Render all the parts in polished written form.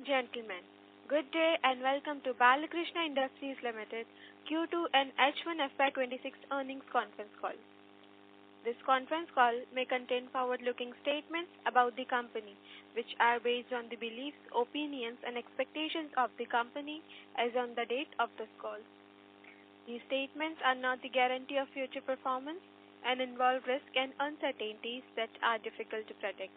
Gentlemen, good day and welcome to Balkrishna Industries Limited Q2 and H1FY26 earnings conference call. This conference call may contain forward-looking statements about the company, which are based on the beliefs, opinions, and expectations of the company as on the date of this call. These statements are not the guarantee of future performance and involve risks and uncertainties that are difficult to predict.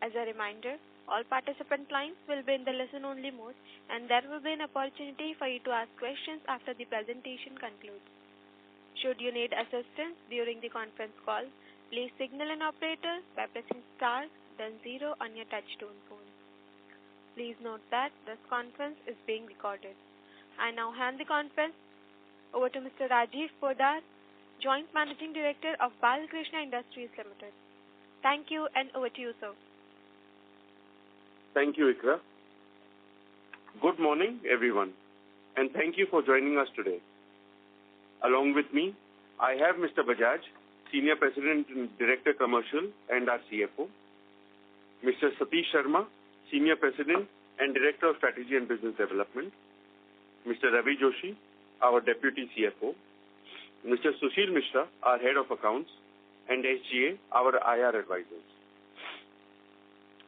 As a reminder, all participant lines will be in the listen-only mode, and there will be an opportunity for you to ask questions after the presentation concludes. Should you need assistance during the conference call, please signal an operator by pressing star, then 0 on your touch-tone phone. Please note that this conference is being recorded. I now hand the conference over to Mr. Rajiv Podar, Joint Managing Director of Balkrishna Industries Limited. Thank you, and over to you, sir. Thank you, Ikra. Good morning, everyone, and thank you for joining us today. Along with me, I have Mr. Bajaj, Senior President and Director Commercial and our CFO, Mr. Satish Sharma, Senior President and Director of Strategy and Business Development, Mr. Ravi Joshi, our Deputy CFO, Mr. Sushil Mishra, our Head of Accounts, and SGA, our IR advisors.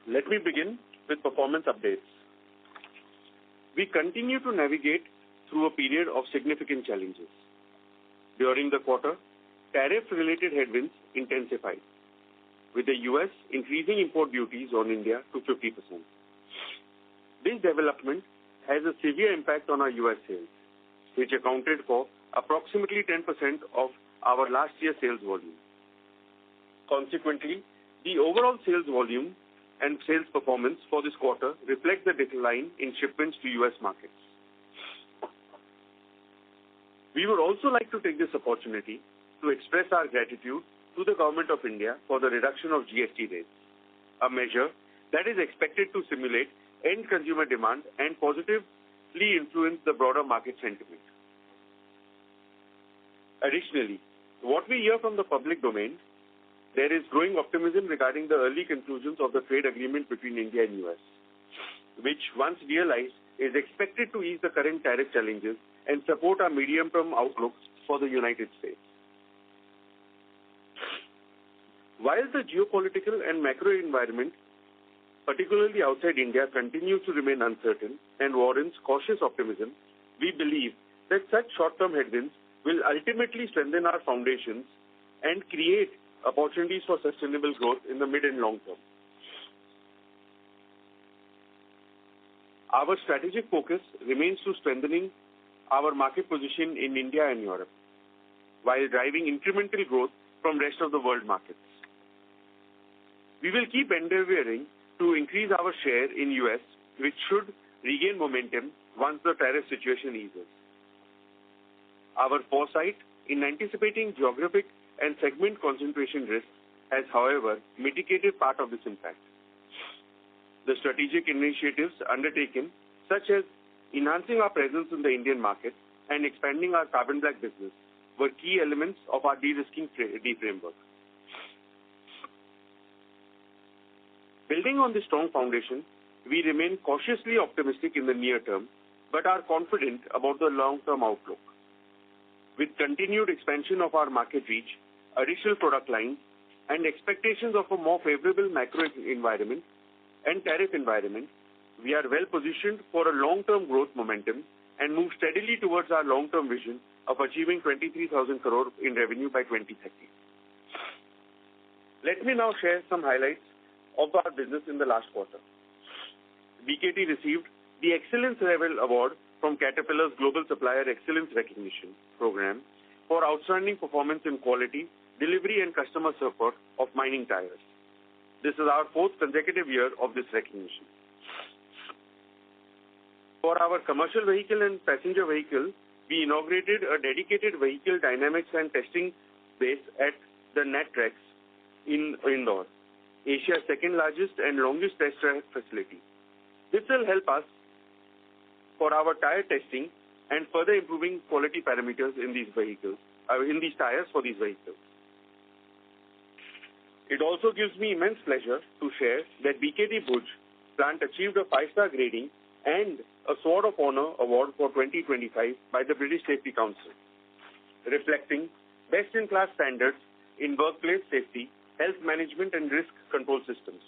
Let me begin with performance updates. We continue to navigate through a period of significant challenges. During the quarter, tariff-related headwinds intensified, with the U.S. increasing import duties on India to 50%. This development has a severe impact on our U.S. sales, which accounted for approximately 10% of our last year's sales volume. Consequently, the overall sales volume and sales performance for this quarter reflect the decline in shipments to U.S. markets. We would also like to take this opportunity to express our gratitude to the Government of India for the reduction of GST rates, a measure that is expected to stimulate end consumer demand and positively influence the broader market sentiment. Additionally, what we hear from the public domain, there is growing optimism regarding the early conclusions of the trade agreement between India and US, which, once realized, is expected to ease the current tariff challenges and support our medium-term outlook for the United States. While the geopolitical and macro environment, particularly outside India, continues to remain uncertain and warrants cautious optimism, we believe that such short-term headwinds will ultimately strengthen our foundations and create opportunities for sustainable growth in the mid and long term. Our strategic focus remains to strengthening our market position in India and Europe, while driving incremental growth from rest of the world markets. We will keep endeavoring to increase our share in US, which should regain momentum once the tariff situation eases. Our foresight in anticipating geographic and segment concentration risks has, however, mitigated part of this impact. The strategic initiatives undertaken, such as enhancing our presence in the Indian market and expanding our carbon black business, were key elements of our de-risking framework. Building on this strong foundation, we remain cautiously optimistic in the near term, but are confident about the long-term outlook. With continued expansion of our market reach, additional product lines, and expectations of a more favorable macro environment and tariff environment, we are well positioned for a long-term growth momentum and move steadily towards our long-term vision of achieving 23,000 crore in revenue by 2030. Let me now share some highlights of our business in the last quarter. BKT received the Excellence Level Award from Caterpillar's Global Supplier Excellence Recognition Program for outstanding performance in quality, delivery and customer support of mining tires. This is our 4th consecutive year of this recognition. For our commercial vehicle and passenger vehicle, we inaugurated a dedicated vehicle dynamics and testing base at the NATREX in Indore, Asia's second largest and longest test track facility. This will help us for our tire testing and further improving quality parameters in these vehicles, in these tires for these vehicles. It also gives me immense pleasure to share that BKT Bhuj plant achieved a 5-star grading and a Sword of Honor award for 2025 by the British Safety Council, reflecting best-in-class standards in workplace safety, health management and risk control systems.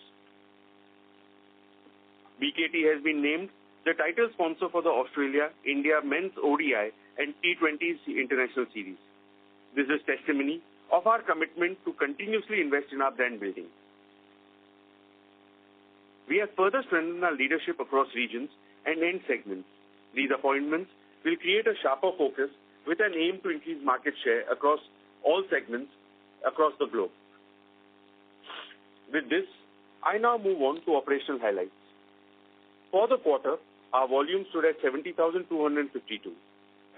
BKT has been named the title sponsor for the Australia-India Men's ODI and T20 International Series. This is testimony of our commitment to continuously invest in our brand building. We have further strengthened our leadership across regions and end segments. These appointments will create a sharper focus with an aim to increase market share across all segments across the globe. With this, I now move on to operational highlights. For the quarter, our volume stood at 70,252,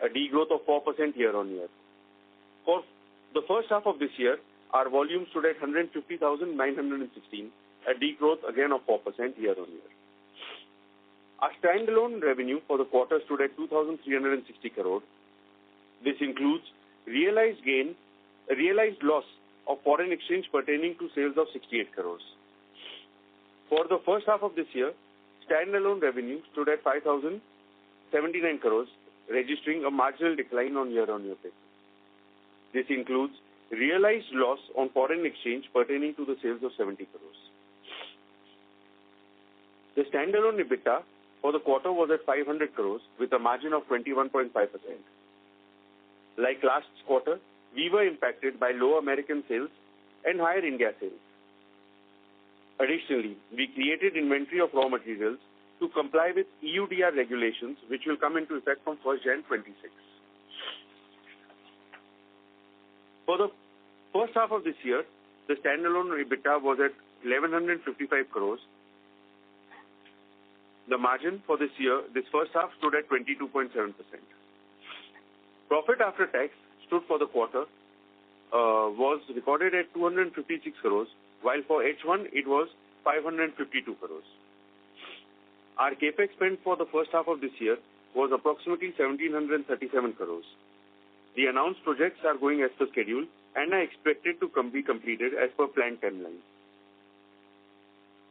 a degrowth of 4% year-on-year. For the first half of this year, our volume stood at 150,916, a degrowth again of 4% year-on-year. Our standalone revenue for the quarter stood at 2,360 crore. This includes realized loss of foreign exchange pertaining to sales of 68 crores. For the first half of this year, standalone revenue stood at 5,079 crores, registering a marginal decline on year-on-year basis. This includes realized loss on foreign exchange pertaining to the sales of 70 crores. The standalone EBITDA for the quarter was at 500 crores with a margin of 21.5%. Like last quarter, we were impacted by low American sales and higher India sales. Additionally, we created inventory of raw materials to comply with EUDR regulations, which will come into effect from 1st Jan 26. For the first half of this year, the standalone EBITDA was at 1,155 crores. The margin for this first half stood at 22.7%. Profit after tax stood for the quarter was recorded at 256 crores, while for H1 it was 552 crores. Our capex spend for the first half of this year was approximately 1,737 crores. The announced projects are going as per schedule and are expected to be completed as per planned timeline.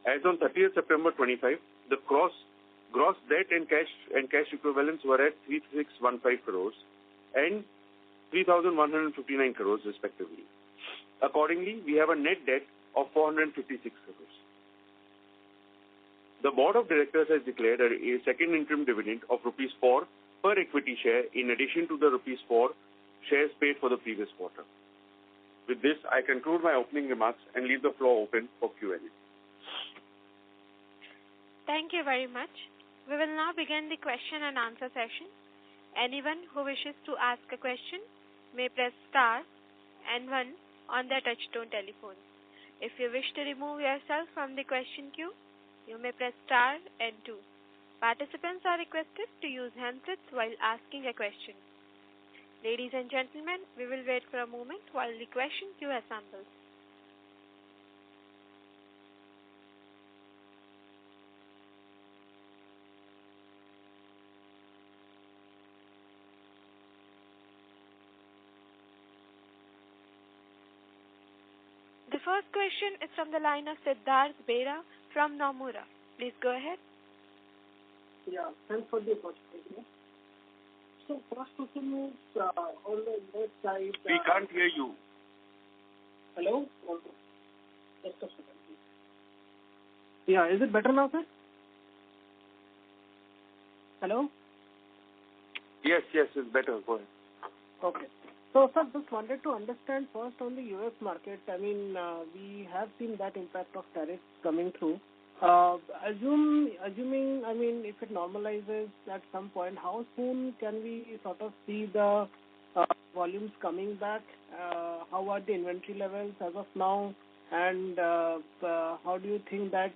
As on 30th September 25, the gross debt and cash equivalents were at 3,615 crores and 3,159 crores respectively. Accordingly, we have a net debt of 456 crores. The Board of Directors has declared a second interim dividend of rupees 4 per equity share in addition to the rupees 4 shares paid for the previous quarter. With this, I conclude my opening remarks and leave the floor open for Q&A. Thank you very much. We will now begin the question and answer session. Anyone who wishes to ask a question may press star and 1 on their touchtone telephone. If you wish to remove yourself from the question queue, you may press star and 2. Participants are requested to use handsets while asking a question. Ladies and gentlemen, we will wait for a moment while the question queue assembles. The first question is from the line of Siddharth Bera from Nomura. Please go ahead. Yeah, thanks for the opportunity. So first question is on the left side. We can't hear you. Hello? Just a second, please. Yeah, is it better now, sir? Hello? Yes, it's better. Go ahead. Okay. So, sir, just wanted to understand first on the US market. I mean, we have seen that impact of tariffs coming through. Assuming, I mean, if it normalizes at some point, how soon can we sort of see the volumes coming back? How are the inventory levels as of now? And how do you think that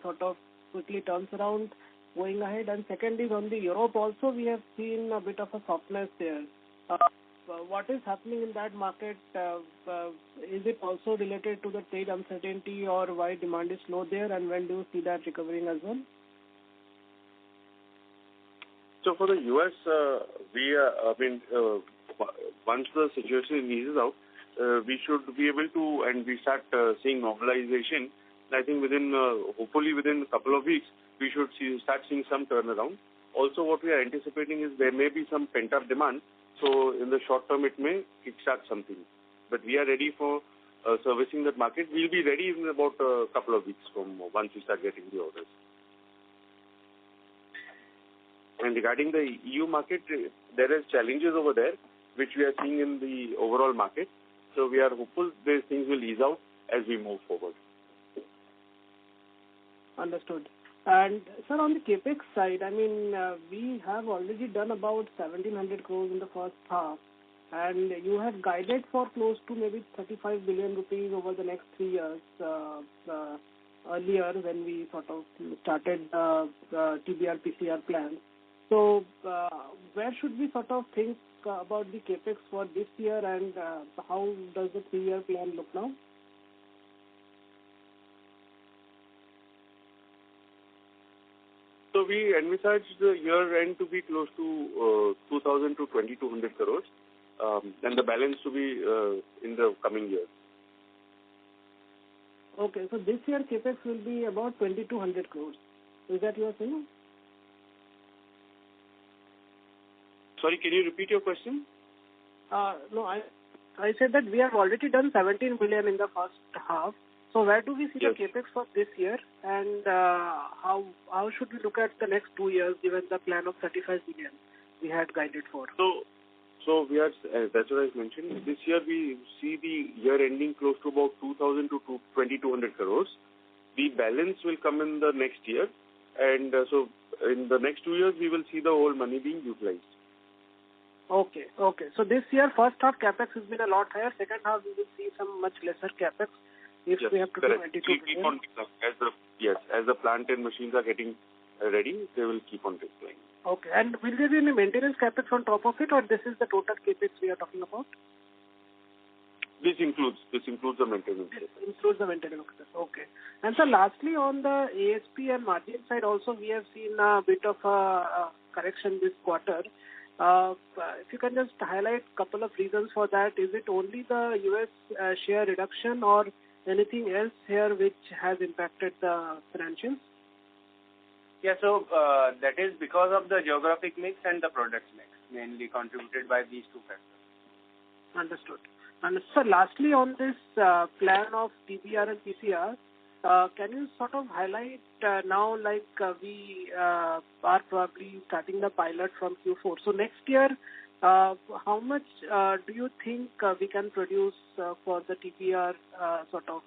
sort of quickly turns around going ahead? And second is on the Europe also, we have seen a bit of a softness there. What is happening in that market? Is it also related to the trade uncertainty or why demand is low there, and when do you see that recovering as well? So for the US, once the situation eases out, we should be able to, and we start seeing normalization. I think hopefully within a couple of weeks, we should start seeing some turnaround. Also, what we are anticipating is there may be some pent-up demand. So in the short term, it may kickstart something. But we are ready for servicing that market. We'll be ready in about a couple of weeks from once we start getting the orders. And regarding the EU market, there is challenges over there, which we are seeing in the overall market. So we are hopeful these things will ease out as we move forward. Understood. And sir, on the capex side, I mean, we have already done about 1,700 crores in the first half, and you had guided for close to maybe 35 billion rupees over the next 3 years earlier when we sort of started TBR PCR plan. So where should we sort of think about the capex for this year, and how does the 3-year plan look now? So we envisage the year end to be close to 2,000 to 2,200 crores, and the balance to be in the coming years. Okay, so this year capex will be about 2,200 crores. Is that you are saying? Sorry, can you repeat your question? No, I said that we have already done 17 billion in the first half. So where do we see Yes. the capex for this year, and how should we look at the next 2 years given the plan of 35 billion we had guided for? So we are, that's what I mentioned. This year we see the year ending close to about 2,000 to 2,200 crores. The balance will come in the next year, and so in the next 2 years we will see the whole money being utilized. Okay. So this year first half capex has been a lot higher. Second half we will see some much lesser capex. If Yes, we have to correct. do 22 We'll keep on, as the plant and machines are getting ready, they will keep on deploying. Okay. And will there be any maintenance capex on top of it, or this is the total capex we are talking about? This includes the maintenance. This includes the maintenance capex. Okay. And so lastly, on the ASP and margin side also, we have seen a bit of a correction this quarter. If you can just highlight a couple of reasons for that. Is it only the US share reduction, or anything else here which has impacted the financials? Yeah, so that is because of the geographic mix and the product mix, mainly contributed by these two factors. Understood. And so lastly, on this plan of TBR and PCR, can you sort of highlight now, like we are probably starting the pilot from Q4. So next year, how much do you think we can produce for the TBR sort of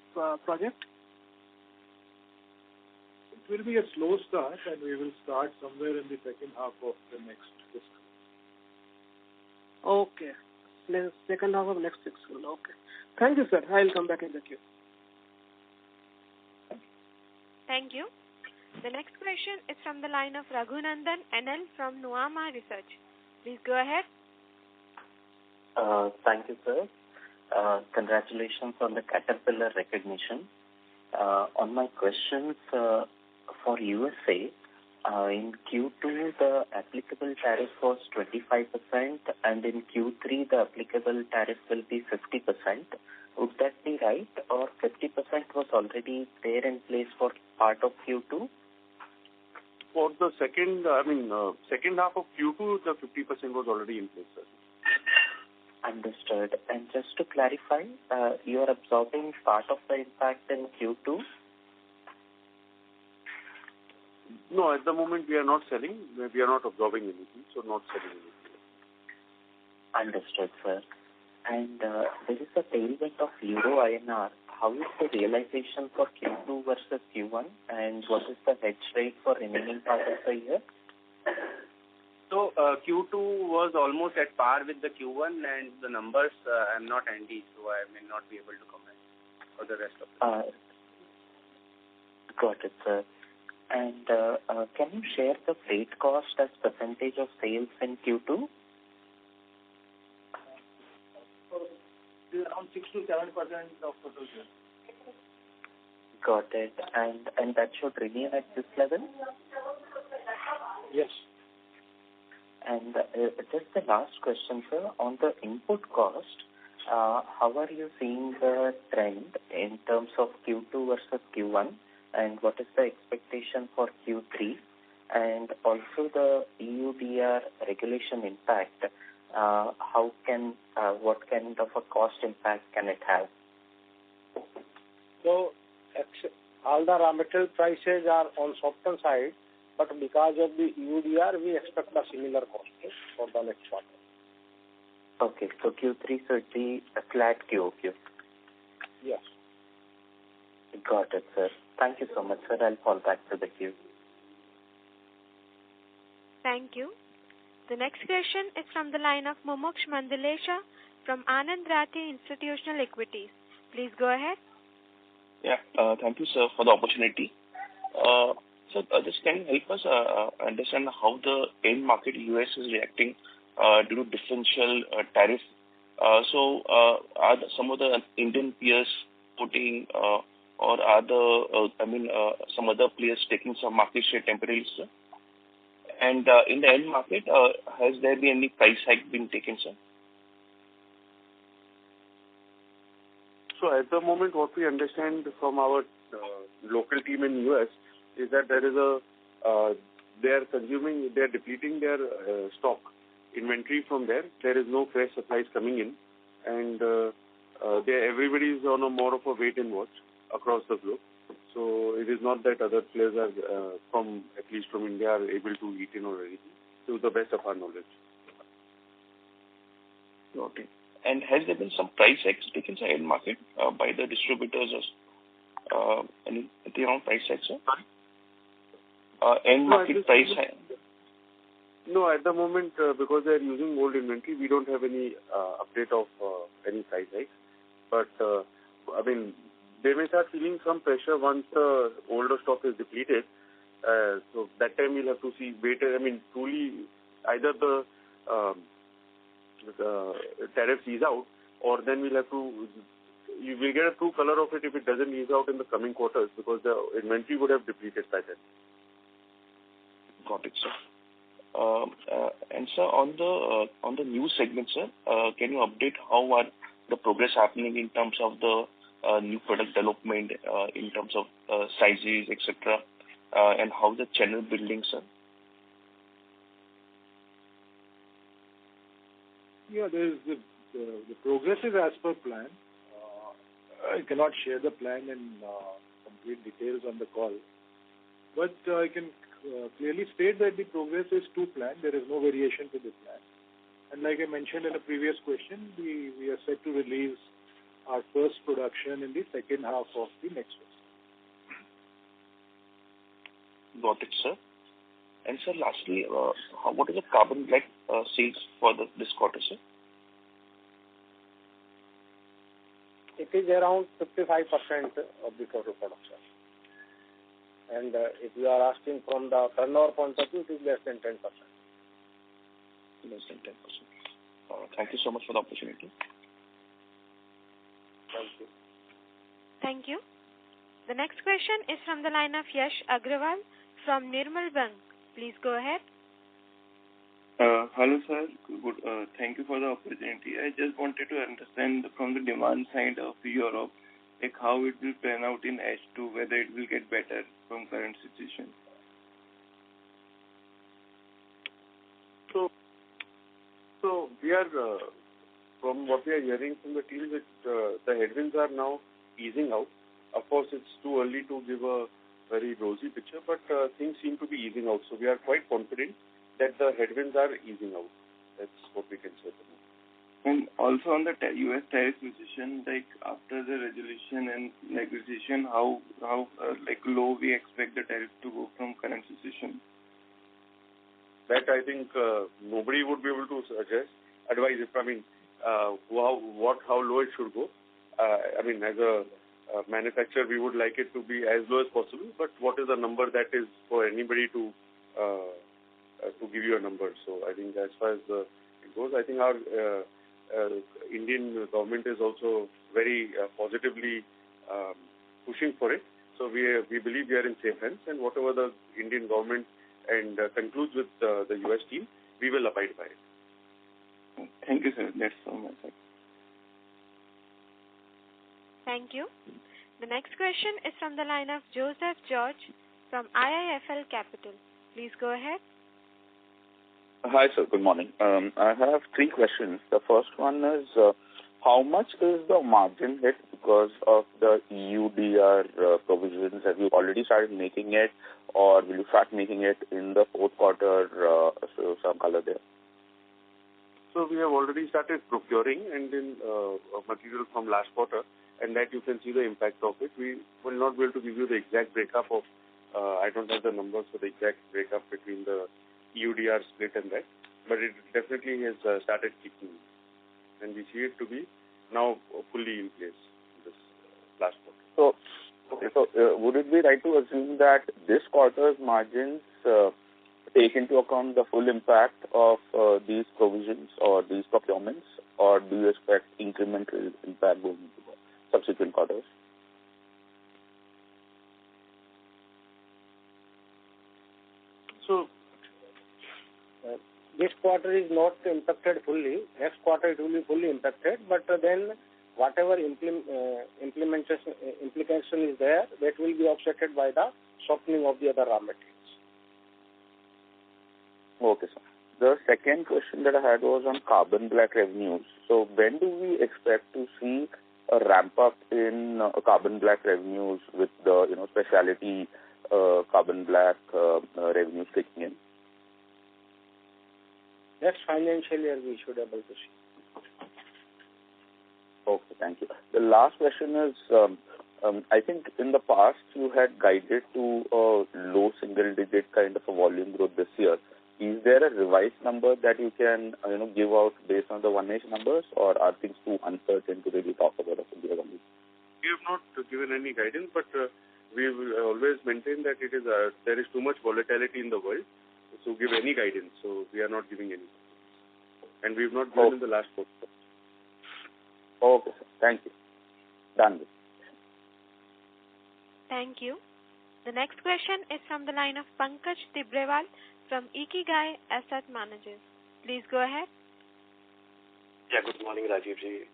project? It will be a slow start, and we will start somewhere in the second half of the next fiscal. Okay. Second half of next fiscal. Okay. Thank you, sir. I'll come back in the queue. Thank you. The next question is from the line of Raghunandan NL from Nuvama Research. Please go ahead. Thank you, sir. Congratulations on the Caterpillar recognition. On my questions for USA, in Q2 the applicable tariff was 25%, and in Q3 the applicable tariff will be 50%. Would that be right, or 50% was already there in place for part of Q2? For the second half of Q2, the 50% was already in place, sir. Understood. And just to clarify, you are absorbing part of the impact in Q2? No, at the moment we are not selling. We are not absorbing anything, so not selling anything. Understood, sir. And there is a tailwind of Euro INR. How is the realization for Q2 versus Q1, and what is the hedge rate for remaining part of the year? So Q2 was almost at par with the Q1, and the numbers I'm not handy, so I may not be able to comment for the rest of it. Got it, sir. And can you share the freight cost as percentage of sales in Q2? Around 6 to 7% of total sales. Got it. And that should remain at this level? Yes. And just the last question, sir. On the input cost, how are you seeing the trend in terms of Q2 versus Q1? and what is the expectation for Q3? And also the EUDR regulation impact, what kind of a cost impact can it have? So all the raw material prices are on softer side, but because of the EUDR, we expect a similar cost for the next quarter. Okay, so Q3 should be a flat QOQ. Yes. Got it, sir. Thank you so much, sir. I'll fall back to the queue. Thank you. The next question is from the line of Mumuksh Mandalesha from Anand Rathi Institutional Equities. Please go ahead. Yeah, thank you, sir, for the opportunity. So, just can you help us understand how the end market US is reacting due to differential tariff? Are some of the Indian peers putting, or are some other players taking some market share temporarily, sir? And in the end market, has there been any price hike been taken, sir? So at the moment, what we understand from our local team in US is that there is they are depleting their stock inventory from there. There is no fresh supplies coming in, and everybody is on a more of a wait and watch across the globe. So it is not that other players are at least from India, are able to eat in or anything, to the best of our knowledge. Okay. And has there been some price hikes taken in the market by the distributors or anything on price hikes, sir? End market price hike? No, at the moment, because they are using old inventory, we don't have any update of any price hikes. But, they may start feeling some pressure once the older stock is depleted. So that time we'll have to see, truly either the tariffs ease out, or then you will get a true color of it if it doesn't ease out in the coming quarters, because the inventory would have depleted by then. Got it, sir. And sir, on the new segment, sir, can you update how are the progress happening in terms of the new product development, in terms of sizes, etc., and how the channel building, sir? Yeah, the progress is as per plan. I cannot share the plan in complete details on the call, but I can clearly state that the progress is to plan. There is no variation to the plan. And like I mentioned in a previous question, we are set to release our first production in the second half of the next year. Got it, sir. And sir, lastly, what is the carbon black sales for this quarter, sir? It is around 55% of the total production. And if you are asking from the turnover point of view, it is less than 10%. Less than 10%. Thank you so much for the opportunity. Thank you. Thank you. The next question is from the line of Yash Agrawal from Nirmal Bang. Please go ahead. Hello, sir. Good. Thank you for the opportunity. I just wanted to understand from the demand side of Europe, like how it will pan out in H2, whether it will get better from current situation. So we are, from what we are hearing from the team, that the headwinds are now easing out. Of course, it's too early to give a very rosy picture, but things seem to be easing out. So we are quite confident that the headwinds are easing out. That's what we can say. And also on the U.S. tariff position, like after the resolution and negotiation, how low we expect the tariff to go from current situation? That I think nobody would be able to suggest. Advise how low it should go. As a manufacturer, we would like it to be as low as possible. But what is the number that is for anybody to give you a number? So I think as far as it goes, I think our Indian government is also very positively pushing for it. So we believe we are in safe hands, and whatever the Indian government and concludes with the US team, we will abide by it. Thank you, sir. That's all my side. Thank you. The next question is from the line of Joseph George from IIFL Capital. Please go ahead. Hi, sir. Good morning. I have three questions. The first one is, how much is the margin hit because of the EUDR provisions? Have you already started making it, or will you start making it in the fourth quarter? So some color there. So we have already started procuring and in material from last quarter, and that you can see the impact of it. We will not be able to give you the exact breakup of, I don't have the numbers for the exact breakup between the EUDR split and that, but it definitely has started kicking in. And we see it to be now fully in place this last quarter. So would it be right to assume that this quarter's margins take into account the full impact of these provisions or these procurements, or do you expect incremental impact going into the subsequent quarters? So this quarter is not impacted fully. Next quarter it will be fully impacted, but then whatever implication is there, that will be offset by the softening of the other raw materials. Okay, sir. The second question that I had was on carbon black revenues. So when do we expect to see a ramp up in carbon black revenues with the specialty carbon black revenues kicking in? Next financial year we should be able to see. Okay, thank you. The last question is, I think in the past you had guided to a low single-digit kind of a volume growth this year. Is there a revised number that you can give out based on the 1H numbers, or are things too uncertain to really talk about it? We have not given any guidance, but we will always maintain that it is there is too much volatility in the world to give any guidance. So we are not giving any, and we have not given in the last quarter. Okay, sir. Thank you. Done. Thank you. The next question is from the line of Pankaj Tibrewal from Ikigai Asset Managers. Please go ahead. Yeah, good morning, Rajivji.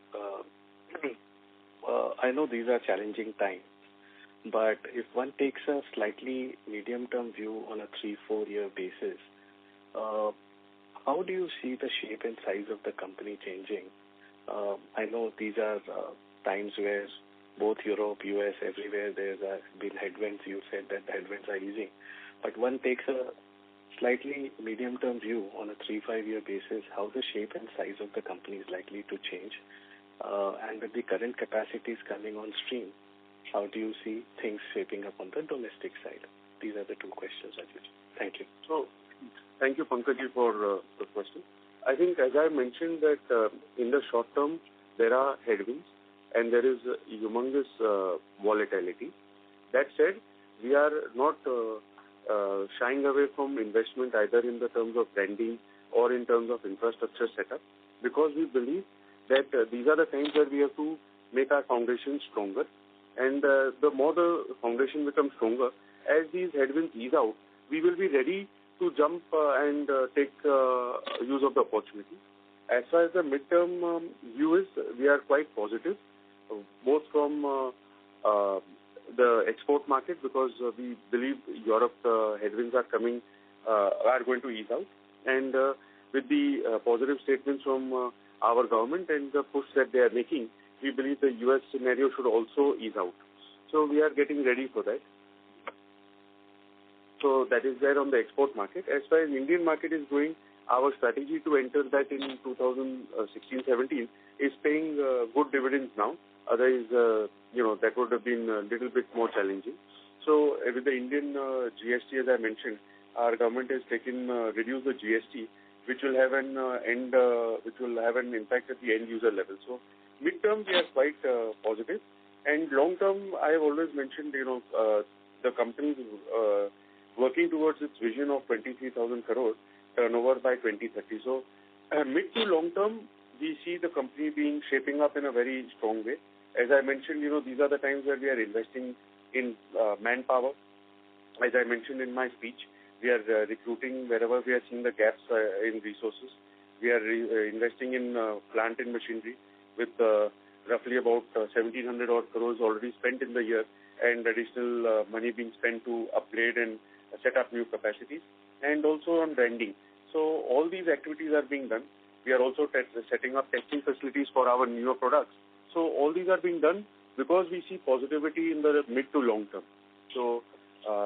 I know these are challenging times, but if one takes a slightly medium-term view on a 3-4 year basis, how do you see the shape and size of the company changing? I know these are times where both Europe, US, everywhere there have been headwinds. You said that the headwinds are easing. But one takes a slightly medium-term view on a 3-5 year basis, how the shape and size of the company is likely to change. And with the current capacities coming on stream, how do you see things shaping up on the domestic side? These are the two questions, Rajivji. Thank you. So, thank you, Pankaj, for the question. I think, as I mentioned, that in the short term, there are headwinds and there is humongous volatility. That said, we are not shying away from investment either in the terms of branding or in terms of infrastructure setup, because we believe that these are the times where we have to make our foundation stronger. And the more the foundation becomes stronger, as these headwinds ease out, we will be ready to jump and take use of the opportunity. As far as the midterm view is, we are quite positive, both from the export market, because we believe Europe headwinds are coming, are going to ease out, and with the positive statements from our government and the push that they are making, we believe the US scenario should also ease out. So we are getting ready for that. So that is there on the export market. As far as Indian market is going, our strategy to enter that in 2016-17 is paying good dividends now. Otherwise, that would have been a little bit more challenging. So with the Indian GST, as I mentioned, our government has reduced the GST, which will have an impact at the end user level. So midterm, we are quite positive, and long term, I have always mentioned, the company is working towards its vision of 23,000 crore turnover by 2030. So mid to long term, we see the company shaping up in a very strong way. As I mentioned, these are the times where we are investing in manpower. As I mentioned in my speech, we are recruiting wherever we are seeing the gaps in resources. We are investing in plant and machinery with roughly about 1,700 odd crores already spent in the year, and additional money being spent to upgrade and set up new capacities, and also on branding. So all these activities are being done. We are also setting up testing facilities for our newer products. So all these are being done because we see positivity in the mid to long term. So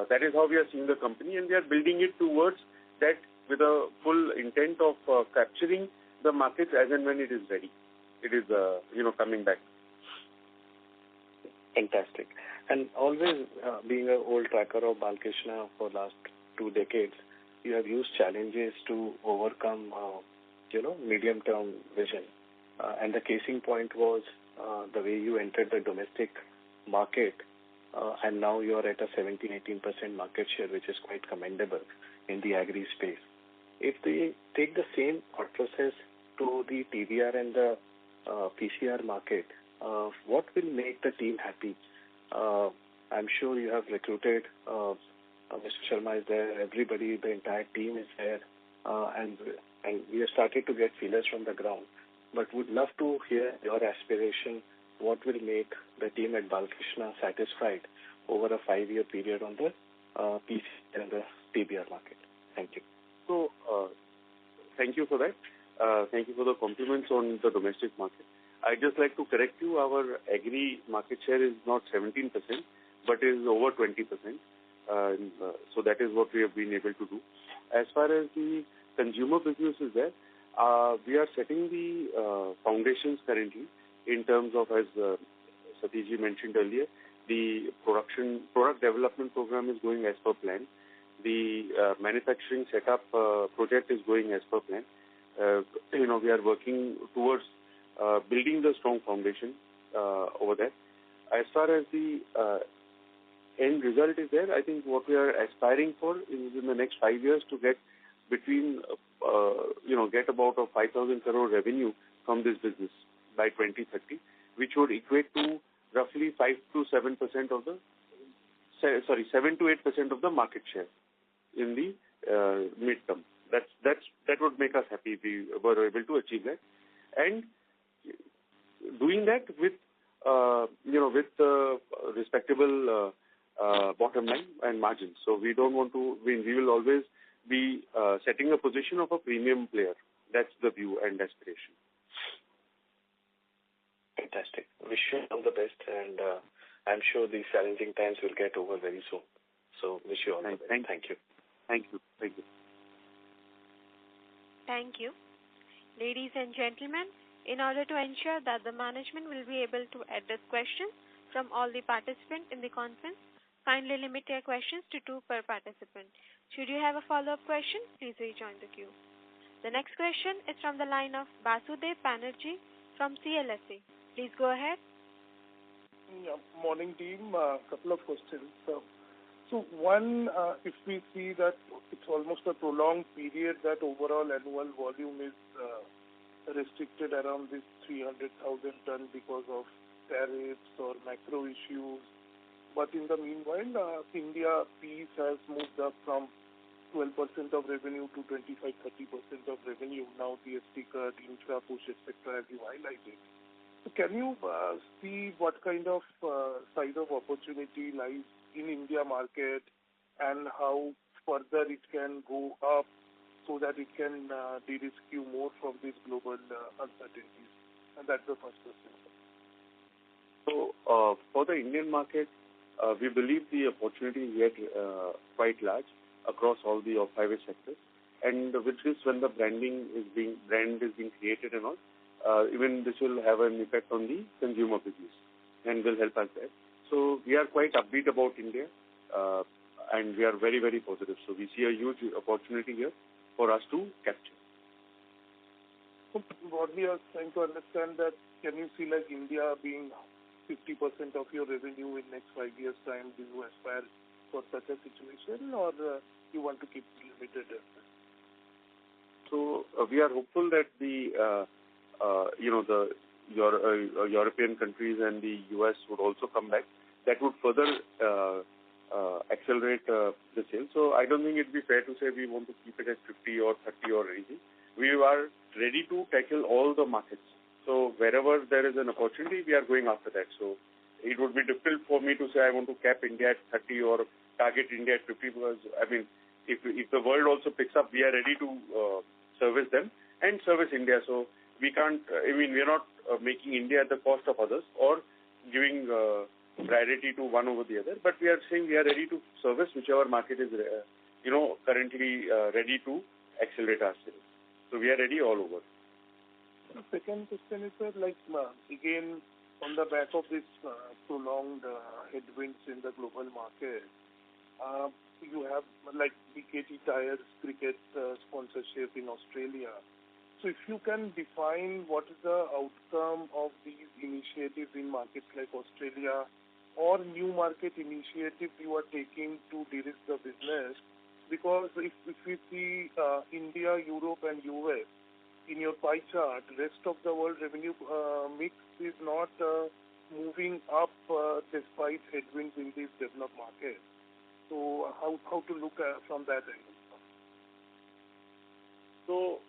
that is how we are seeing the company, and we are building it towards that with a full intent of capturing the markets as and when it is ready. It is, coming back. Fantastic. And always being an old tracker of Balkrishna for last 2 decades, you have used challenges to overcome, medium-term vision. And the casing point was the way you entered the domestic market, and now you are at a 17-18% market share, which is quite commendable in the agri space. If they take the same thought process to the TBR and the PCR market, what will make the team happy? I'm sure you have recruited, Mr. Sharma is there, everybody, the entire team is there, and we have started to get feelers from the ground. But would love to hear your aspiration. What will make the team at Balkrishna satisfied over a 5-year period on the PCR and the TBR market? Thank you. So, thank you for that. Thank you for the compliments on the domestic market. I'd just like to correct you. Our agri market share is not 17%, but is over 20%. So that is what we have been able to do. As far as the consumer business is there, we are setting the foundations currently in terms of, as Satishji mentioned earlier, the product development program is going as per plan. The manufacturing setup project is going as per plan. We are working towards building the strong foundation over there. As far as the end result is there, I think what we are aspiring for is in the next 5 years to get between, get about a 5,000 crore revenue from this business by 2030, which would equate to roughly 5 to 7% of the, 7 to 8% of the market share in the midterm. That would make us happy if we were able to achieve that, and doing that with respectable bottom line and margins. So we don't want to. We will always be setting a position of a premium player. That's the view and aspiration. Fantastic. Wish you all the best, and I'm sure these challenging times will get over very soon. So wish you all the best. Thank you. Thank you. Thank you. Thank you. Ladies and gentlemen, in order to ensure that the management will be able to address questions from all the participants in the conference, kindly limit your questions to 2 per participant. Should you have a follow-up question, please rejoin the queue. The next question is from the line of Basudev Banerjee from CLSA. Please go ahead. Yeah, morning team. A couple of questions. So one, if we see that it's almost a prolonged period that overall annual volume is restricted around this 300,000 ton because of tariffs or macro issues. But in the meanwhile, India piece has moved up from 12% of revenue to 25-30% of revenue. Now GST cut, infra push, etc. as you highlighted. So can you see what kind of size of opportunity lies in India market and how further it can go up so that it can de-risk you more from these global uncertainties? And that's the first question. So for the Indian market, we believe the opportunity is yet quite large across all the off-highway sectors. And with this, when the brand is being created and all, even this will have an effect on the consumer business and will help us there. So we are quite upbeat about India, and we are very, very positive. So we see a huge opportunity here for us to capture. So what we are trying to understand that, can you see like India being 50% of your revenue in next 5 years' time? Do you aspire for such a situation, or you want to keep it limited? So we are hopeful that the European countries and the US would also come back. That would further accelerate the sales. So I don't think it would be fair to say we want to keep it at 50 or 30 or anything. We are ready to tackle all the markets So wherever there is an opportunity, we are going after that. So it would be difficult for me to say I want to cap India at 30 or target India at 50 because, I mean, if the world also picks up, we are ready to service them and service India. So we can't, we are not making India at the cost of others or giving priority to one over the other, but we are saying we are ready to service whichever market is, currently ready to accelerate our sales. So we are ready all over. The second question is, sir, again, on the back of this prolonged headwinds in the global market, you have BKT Tires cricket sponsorship in Australia. So if you can define what is the outcome of these initiatives in markets like Australia or new market initiatives you are taking to de-risk the business, because if we see India, Europe and US, in your pie chart, rest of the world revenue mix is not moving up despite headwinds in these developed markets. So how to look at from that angle? So,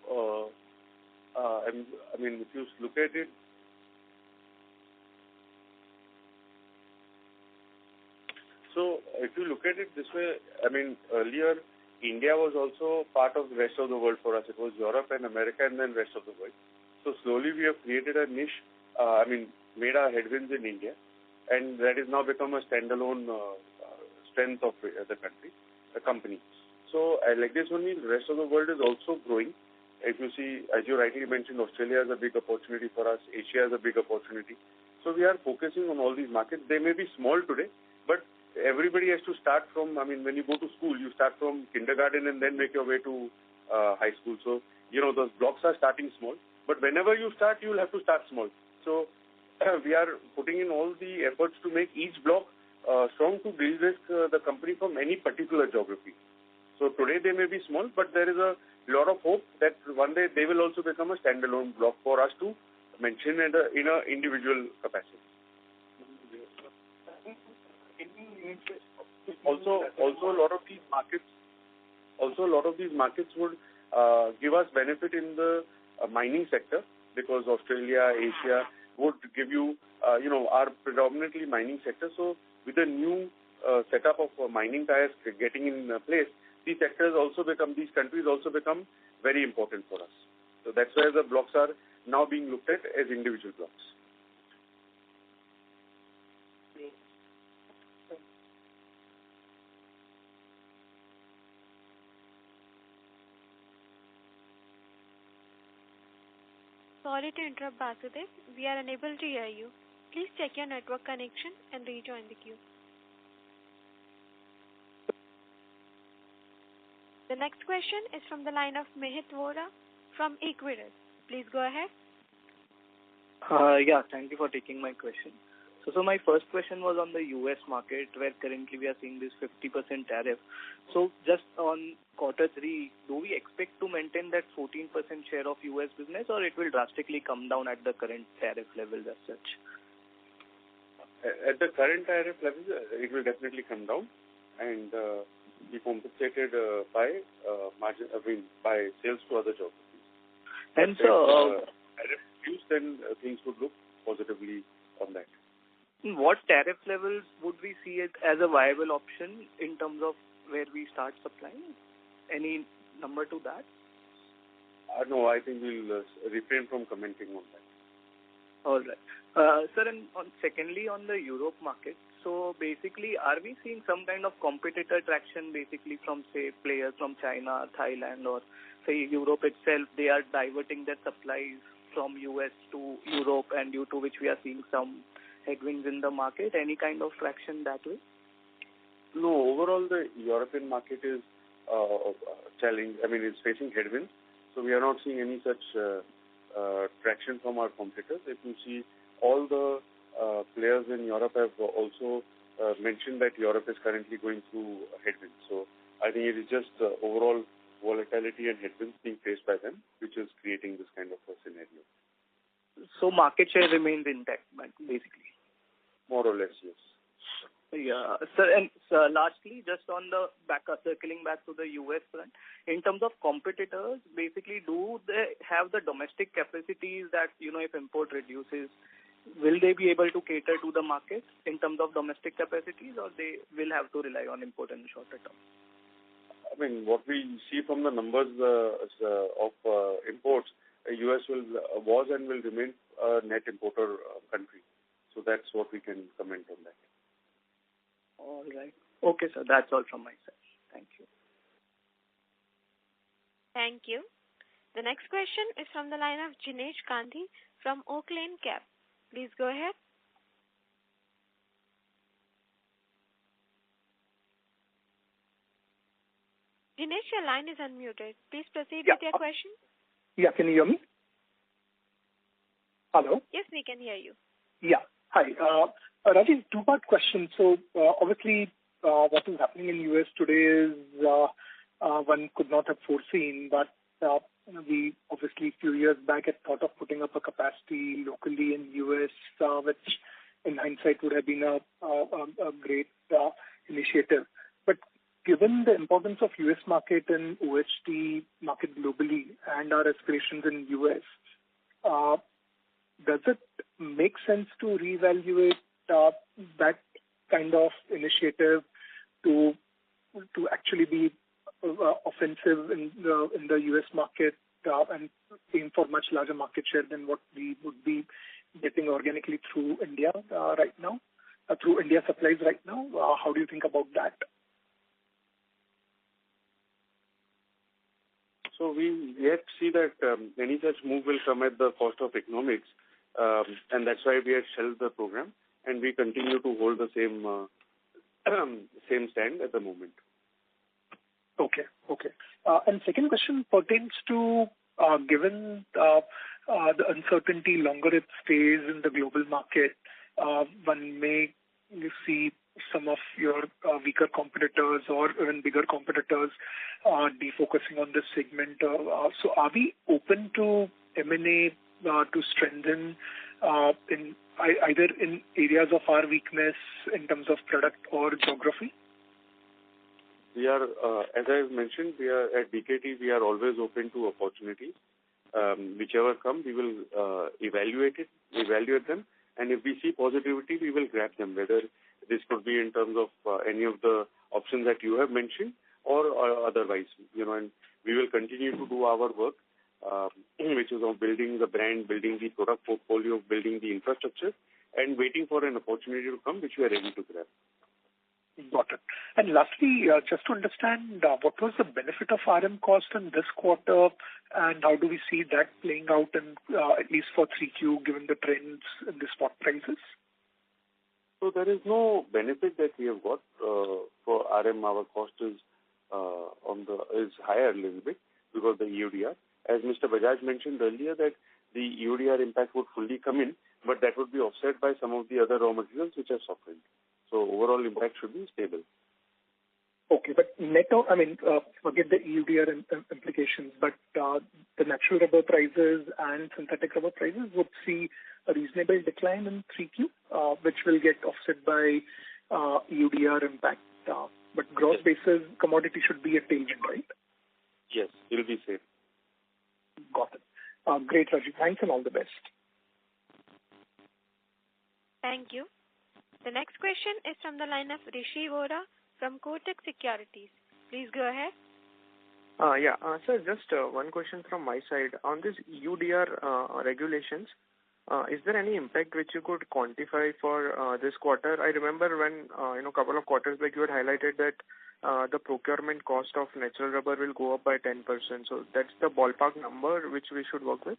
if you look at it, this way, earlier India was also part of the rest of the world for us. It was Europe and America and then rest of the world. So slowly we have created a niche, made our headwinds in India, and that has now become a standalone strength of the company. So like this only, the rest of the world is also growing. If you see, as you rightly mentioned, Australia is a big opportunity for us. Asia is a big opportunity. So we are focusing on all these markets. They may be small today, but everybody has to start from, when you go to school, you start from kindergarten and then make your way to high school. So, those blocks are starting small. But whenever you start, you will have to start small. So we are putting in all the efforts to make each block strong to de-risk the company from any particular geography. So today they may be small, but there is a lot of hope that one day they will also become a standalone block for us to mention in a individual capacity. Also a lot of these markets would give us benefit in the mining sector, because Australia, Asia would give you, are predominantly mining sector. So with the new setup of mining tires getting in place, these countries also become very important for us. So that's why the blocks are now being looked at as individual blocks. Sorry to interrupt, Basudev. We are unable to hear you. Please check your network connection and rejoin the queue. The next question is from the line of Mihit Vora from Equirus. Please go ahead. Thank you for taking my question. So my first question was on the US market, where currently we are seeing this 50% tariff. So just on Q3, do we expect to maintain that 14% share of US business, or it will drastically come down at the current tariff levels as such? At the current tariff levels, it will definitely come down and be compensated by margin, by sales to other geographies. And so, tariff reduced, then things would look positively on that. What tariff levels would we see it as a viable option in terms of where we start supplying? Any number to that? No, I think we'll refrain from commenting on that. All right. Sir, and secondly, on the Europe market, so basically, are we seeing some kind of competitor traction basically from, say, players from China, Thailand, or, say, Europe itself? They are diverting their supplies from US to Europe, and due to which we are seeing some headwinds in the market. Any kind of traction that way? No, overall the European market is challenged. It's facing headwinds. So we are not seeing any such traction from our competitors. If you see, all the players in Europe have also mentioned that Europe is currently going through headwinds. So I think it is just overall volatility and headwinds being faced by them, which is creating this kind of a scenario. So market share remains intact, basically? More or less, yes. Yeah, sir. And lastly, just on the circling back to the US front, in terms of competitors, basically, do they have the domestic capacities that, if import reduces, will they be able to cater to the market in terms of domestic capacities, or they will have to rely on import in the shorter term? I mean, what we see from the numbers of imports, US was and will remain a net importer country. So that's what we can comment on that. All right. Okay, sir. That's all from my side. Thank you. Thank you. The next question is from the line of Jinesh Gandhi from Oak Lane Cap. Please go ahead. Jinesh, your line is unmuted. Please proceed with your question. Yeah, can you hear me? Hello? Yes, we can hear you. Yeah. Hi. Rajiv, two-part question. So, obviously, what is happening in US today is one could not have foreseen, but we obviously a few years back had thought of putting up a capacity locally in US, which in hindsight would have been a great initiative. But given the importance of US market and OHT market globally and our aspirations in US, does it make sense to reevaluate that kind of initiative to actually be offensive in the US market and aim for much larger market share than what we would be getting organically through India right now, through India supplies right now? How do you think about that? So we yet see that any such move will come at the cost of economics, and that's why we had shelved the program, and we continue to hold the same stand at the moment. Okay. And second question pertains to given the uncertainty longer it stays in the global market, one may see some of your weaker competitors or even bigger competitors defocusing on this segment. So are we open to M&A to strengthen in either in areas of our weakness in terms of product or geography? We are, as I mentioned, we are at BKT. We are always open to opportunities. Whichever come, we will evaluate them, and if we see positivity, we will grab them. Whether this could be in terms of any of the options that you have mentioned, or otherwise, and we will continue to do our work, which is on building the brand, building the product portfolio, building the infrastructure, and waiting for an opportunity to come, which we are ready to grab. Got it. And lastly, just to understand, what was the benefit of RM cost in this quarter, and how do we see that playing out in at least for 3Q, given the trends in the spot prices? So there is no benefit that we have got for RM. Our cost is higher a little bit because the EUDR. As Mr. Bajaj mentioned earlier, that the EUDR impact would fully come in, but that would be offset by some of the other raw materials which have softened. So overall impact should be stable. Okay, but netto, forget the EUDR implications, but the natural rubber prices and synthetic rubber prices would see a reasonable decline in 3Q, which will get offset by EUDR impact. But gross basis, commodity should be a tailwind, right? Yes, it will be safe. Got it. Great, Rajiv. Thanks and all the best. Thank you. The next question is from the line of Rishi Vora from Kotak Securities. Please go ahead. Sir, just one question from my side. On this EUDR regulations, is there any impact which you could quantify for this quarter? I remember when, a couple of quarters back, you had highlighted that the procurement cost of natural rubber will go up by 10%. So that's the ballpark number which we should work with?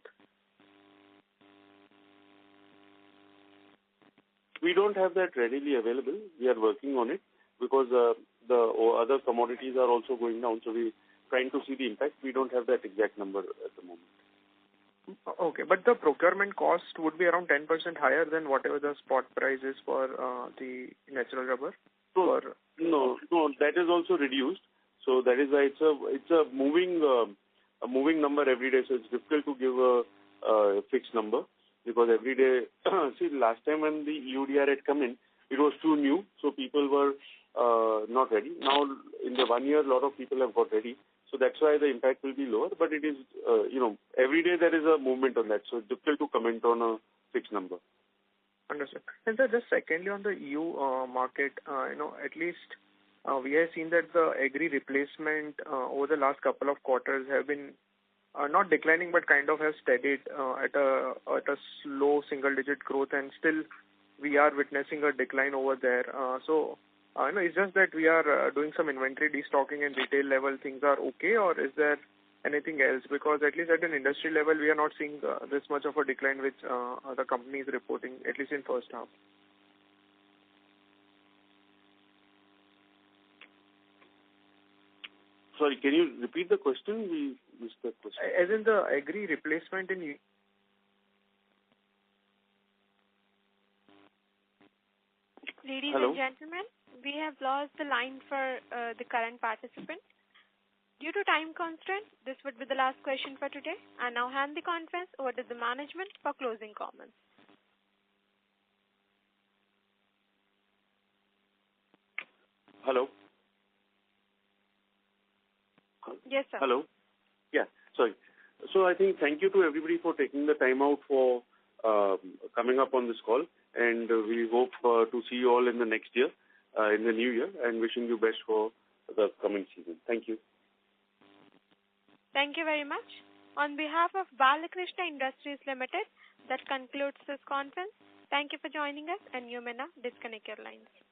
We don't have that readily available. We are working on it because the other commodities are also going down. So we're trying to see the impact. We don't have that exact number at the moment. Okay, but the procurement cost would be around 10% higher than whatever the spot price is for the natural rubber? No, that is also reduced. So that is why it's a moving number every day. So it's difficult to give a fixed number because every day. See, last time when the EUDR had come in, it was too new, so people were not ready. Now, in the 1 year, a lot of people have got ready. So that's why the impact will be lower. But it is, every day there is a movement on that. So it's difficult to comment on a fixed number. Understood. And sir, just secondly on the EU market, at least we have seen that the agri replacement over the last couple of quarters have been not declining, but kind of have steadied at a slow single-digit growth, and still we are witnessing a decline over there. It's just that we are doing some inventory destocking and retail level. Things are okay, or is there anything else? Because at least at an industry level, we are not seeing this much of a decline which the company is reporting, at least in first half. Sorry, can you repeat the question? We missed the question. As in the agri replacement in... Ladies Hello? and gentlemen, we have lost the line for the current participant. Due to time constraint, this would be the last question for today. I now hand the conference over to the management for closing comments. Hello? Yes, sir. Hello? Yeah, sorry. So I think thank you to everybody for taking the time out for coming up on this call. And we hope to see you all in the next year, in the new year, and wishing you best for the coming season. Thank you. Thank you very much. On behalf of Balkrishna Industries Limited, that concludes this conference. Thank you for joining us, and you may now disconnect your lines.